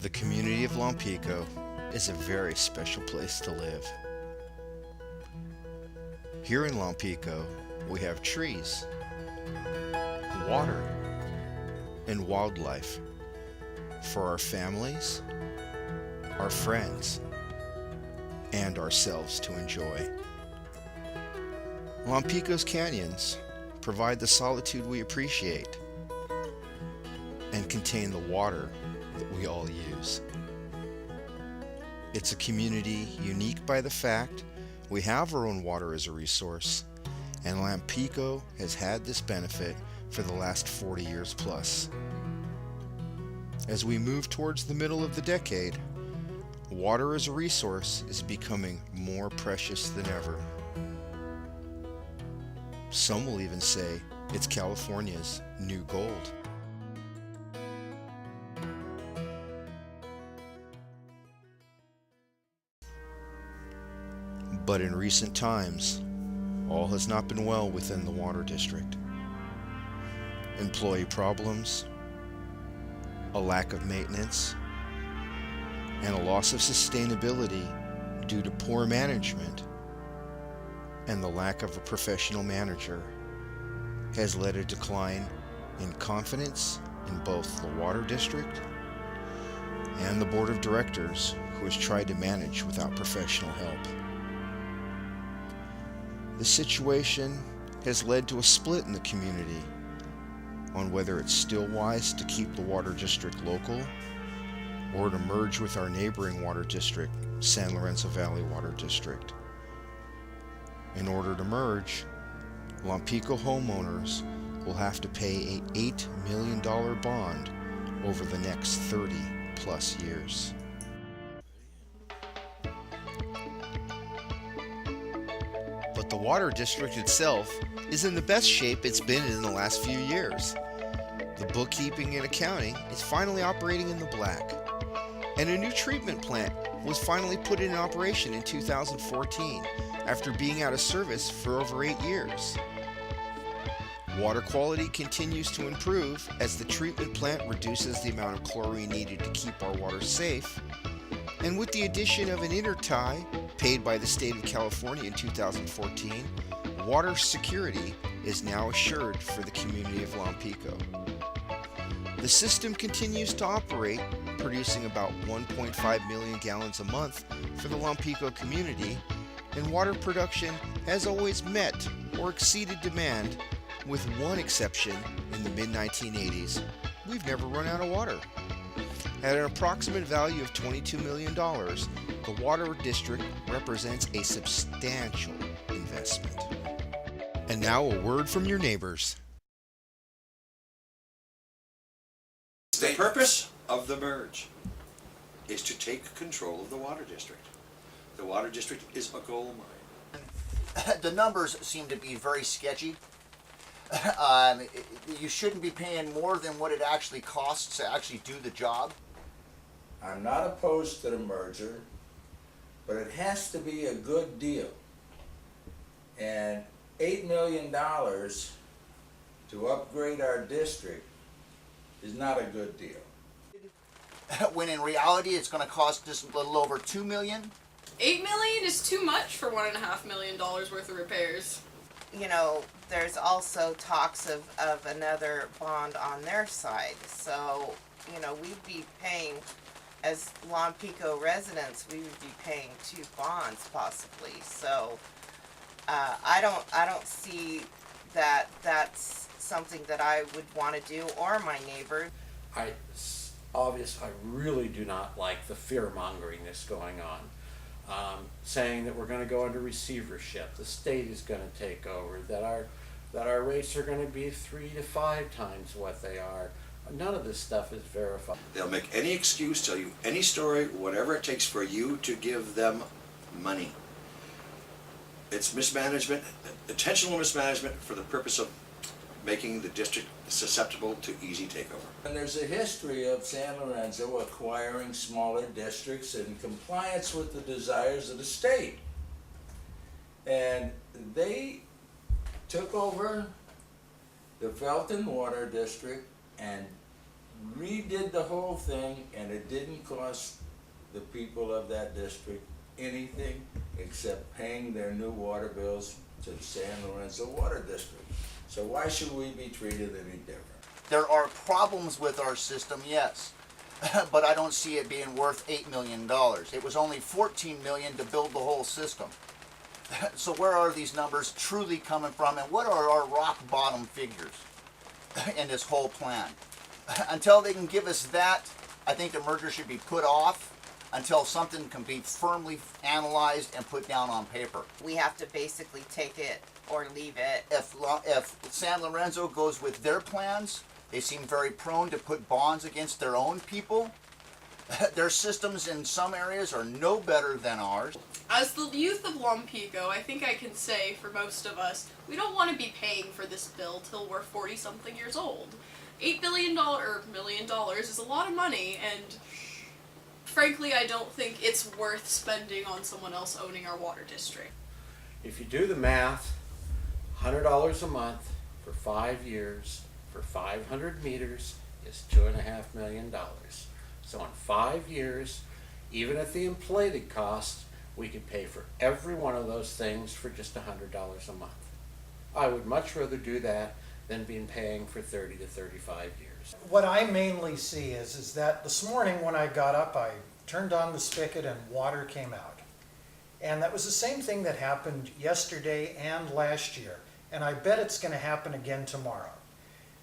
The community of Lompico is a very special place to live. Here in Lompico, we have trees, water, and wildlife for our families, our friends, and ourselves to enjoy. Lompico's canyons provide the solitude we appreciate and contain the water that we all use. It's a community unique by the fact we have our own water as a resource, and Lompico has had this benefit for the last 40 years plus. As we move towards the middle of the decade, water as a resource is becoming more precious than ever. Some will even say it's California's new gold. But in recent times, all has not been well within the water district. Employee problems, a lack of maintenance, and a loss of sustainability due to poor management and the lack of a professional manager has led a decline in confidence in both the water district and the board of directors, who has tried to manage without professional help. The situation has led to a split in the community on whether it's still wise to keep the water district local or to merge with our neighboring water district, San Lorenzo Valley Water District. In order to merge, Lompico homeowners will have to pay an $8 million bond over the next 30 plus years. But the water district itself is in the best shape it's been in the last few years. The bookkeeping and accounting is finally operating in the black, and a new treatment plant was finally put in operation in 2014 after being out of service for over 8 years. Water quality continues to improve as the treatment plant reduces the amount of chlorine needed to keep our water safe, and with the addition of an intertie paid by the state of California in 2014, water security is now assured for the community of Lompico. The system continues to operate, producing about 1.5 million gallons a month for the Lompico community, and water production has always met or exceeded demand, with one exception in the mid-1980s. We've never run out of water. At an approximate value of $22 million, the water district represents a substantial investment. And now a word from your neighbors. The purpose of the merge is to take control of the water district. The water district is a gold mine. The numbers seem to be very sketchy. You shouldn't be paying more than what it actually costs to actually do the job. I'm not opposed to the merger, but it has to be a good deal. And $8 million to upgrade our district is not a good deal. When in reality it's going to cost just a little over $2 million. $8 million is too much for $1.5 million worth of repairs. You know, there's also talks of another bond on their side. So, you know, we'd be paying, as Lompico residents, we would be paying 2 bonds possibly. So, I don't see that that's something that I would want to do, or my neighbor. I really do not like the fear-mongering that's going on. Saying that we're going to go into receivership, the state is going to take over, that our rates are going to be 3 to 5 times what they are. None of this stuff is verified. They'll make any excuse, tell you any story, whatever it takes for you to give them money. It's mismanagement, intentional mismanagement for the purpose of making the district susceptible to easy takeover. And there's a history of San Lorenzo acquiring smaller districts in compliance with the desires of the state. And they took over the Felton Water District and redid the whole thing, and it didn't cost the people of that district anything except paying their new water bills to the San Lorenzo Water District. So why should we be treated any different? There are problems with our system, yes, but I don't see it being worth $8 million. It was only $14 million to build the whole system. So where are these numbers truly coming from, and what are our rock bottom figures in this whole plan? Until they can give us that, I think the merger should be put off until something can be firmly analyzed and put down on paper. We have to basically take it or leave it. If San Lorenzo goes with their plans, they seem very prone to put bonds against their own people. Their systems in some areas are no better than ours. As the youth of Lompico, I think I can say for most of us, we don't want to be paying for this bill till we're 40-something years old. $8 billion or $1 million is a lot of money, and frankly, I don't think it's worth spending on someone else owning our water district. If you do the math, $100 a month for 5 years for 500 meters is $2.5 million. So in 5 years, even at the inflated cost, we could pay for every one of those things for just $100 a month. I would much rather do that than being paying for 30 to 35 years. What I mainly see is that this morning when I got up, I turned on the spigot and water came out. And that was the same thing that happened yesterday and last year. And I bet it's going to happen again tomorrow.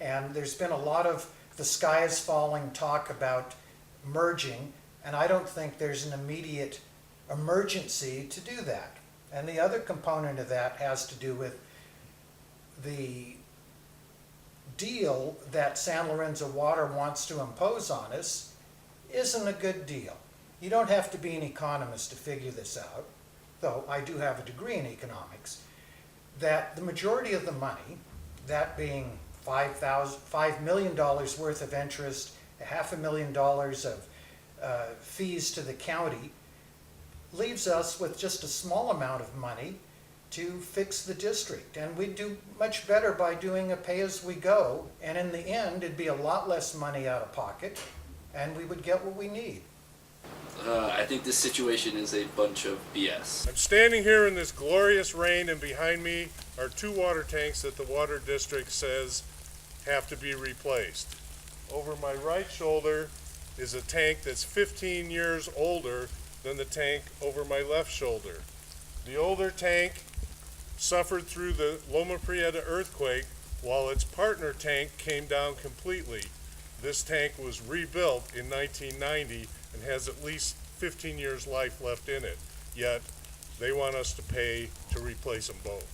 And there's been a lot of the sky is falling talk about merging, and I don't think there's an immediate emergency to do that. And the other component of that has to do with the deal that San Lorenzo Water wants to impose on us isn't a good deal. You don't have to be an economist to figure this out, though I do have a degree in economics, that the majority of the money, that being $5 million worth of interest, $500,000 of fees to the county, leaves us with just a small amount of money to fix the district. And we'd do much better by doing a pay-as-we-go, and in the end, it'd be a lot less money out of pocket, and we would get what we need. I think this situation is a bunch of BS. I'm standing here in this glorious rain, and behind me are 2 water tanks that the water district says have to be replaced. Over my right shoulder is a tank that's 15 years older than the tank over my left shoulder. The older tank suffered through the Loma Prieta earthquake, while its partner tank came down completely. This tank was rebuilt in 1990 and has at least 15 years life left in it, yet they want us to pay to replace them both.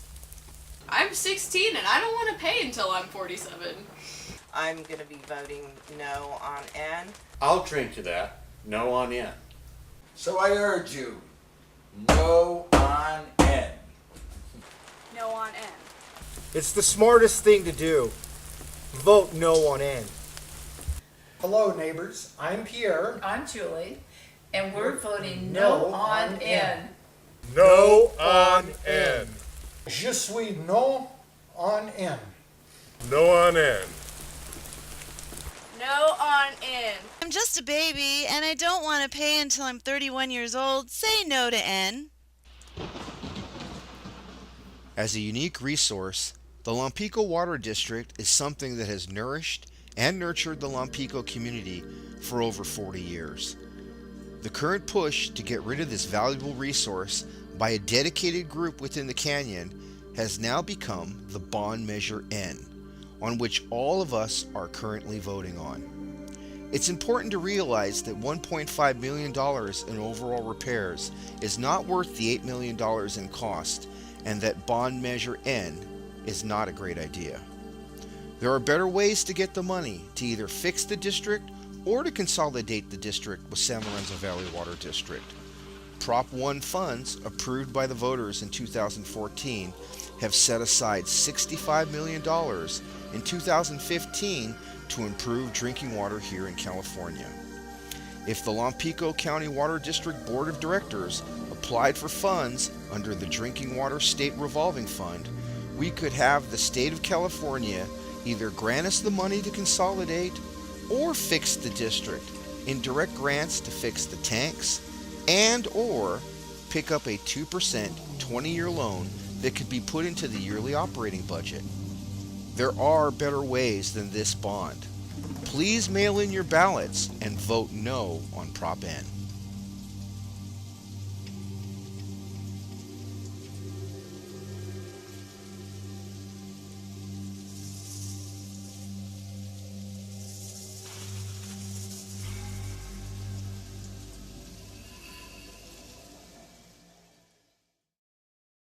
I'm 16 and I don't want to pay until I'm 47. I'm going to be voting no on N. I'll drink to that. No on N. So I urge you, no on N. No on N. It's the smartest thing to do. Vote no on N. Hello, neighbors. I'm Pierre. I'm Julie, and we're voting no no on on N. No on N. Je suis non on N. No on N. No on N. I'm just a baby and I don't want to pay until I'm 31 years old. Say no to N. As a unique resource, the Lompico Water District is something that has nourished and nurtured the Lompico community for over 40 years. The current push to get rid of this valuable resource by a dedicated group within the canyon has now become the Bond Measure N, on which all of us are currently voting on. It's important to realize that $1.5 million in overall repairs is not worth the $8 million in cost, and that Bond Measure N is not a great idea. There are better ways to get the money to either fix the district or to consolidate the district with San Lorenzo Valley Water District. Prop 1 funds approved by the voters in 2014 have set aside $65 million in 2015 to improve drinking water here in California. If the Lompico County Water District Board of Directors applied for funds under the Drinking Water State Revolving Fund, we could have the state of California either grant us the money to consolidate or fix the district in direct grants to fix the tanks and or pick up a 2% 20-year loan that could be put into the yearly operating budget. There are better ways than this bond. Please mail in your ballots and vote no on Prop N.